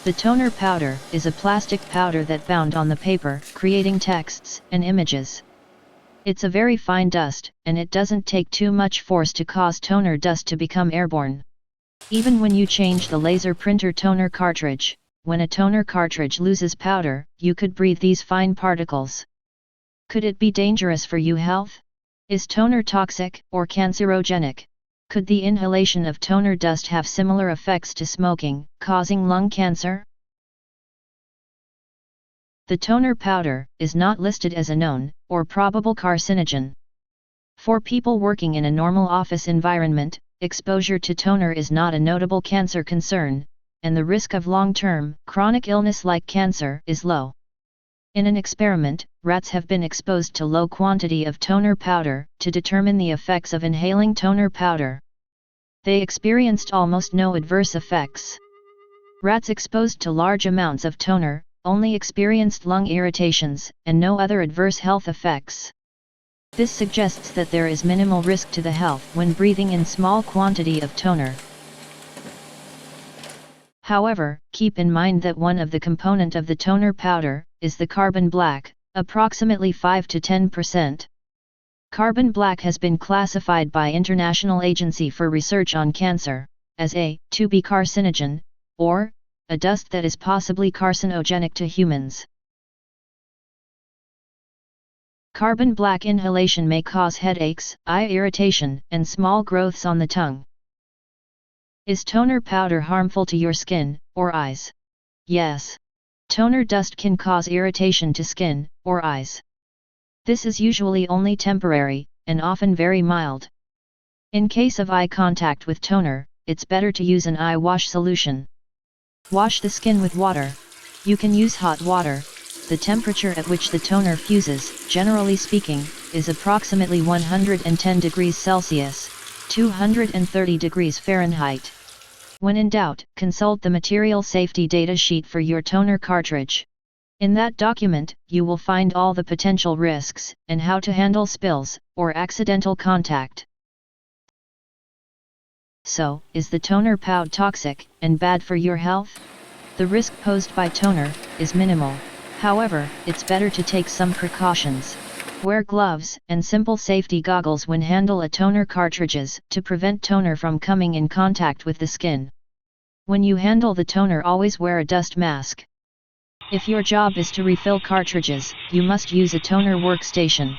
The toner powder is a plastic powder that bound on the paper, creating texts and images. It's a very fine dust, and it doesn't take too much force to cause toner dust to become airborne. Even when you change the laser printer toner cartridge, when a toner cartridge loses powder, you could breathe these fine particles. Could it be dangerous for your health? Is toner toxic or cancerogenic? Could the inhalation of toner dust have similar effects to smoking, causing lung cancer? The toner powder is not listed as a known or probable carcinogen. For people working in a normal office environment, exposure to toner is not a notable cancer concern, and the risk of long-term, chronic illness like cancer is low. In an experiment, rats have been exposed to low quantity of toner powder to determine the effects of inhaling toner powder. They experienced almost no adverse effects. Rats exposed to large amounts of toner only experienced lung irritations and no other adverse health effects. This suggests that there is minimal risk to the health when breathing in small quantity of toner. However, keep in mind that one of the component of the toner powder is the carbon black, approximately 5 to 10%. Carbon black has been classified by International Agency for Research on Cancer as a to be carcinogen, or a dust that is possibly carcinogenic to humans. Carbon black inhalation may cause headaches, eye irritation, and small growths on the tongue. Is toner powder harmful to your skin or eyes? Yes. Toner dust can cause irritation to skin or eyes. This is usually only temporary, and often very mild. In case of eye contact with toner, it's better to use an eye wash solution. Wash the skin with water. You can use hot water. The temperature at which the toner fuses, generally speaking, is approximately 110 degrees Celsius, 230 degrees Fahrenheit. When in doubt, consult the material safety data sheet for your toner cartridge. In that document, you will find all the potential risks, and how to handle spills, or accidental contact. So, is the toner powder toxic, and bad for your health? The risk posed by toner is minimal. However, it's better to take some precautions. Wear gloves and simple safety goggles when handle a toner cartridges to prevent toner from coming in contact with the skin. When you handle the toner, always wear a dust mask. If your job is to refill cartridges, you must use a toner workstation.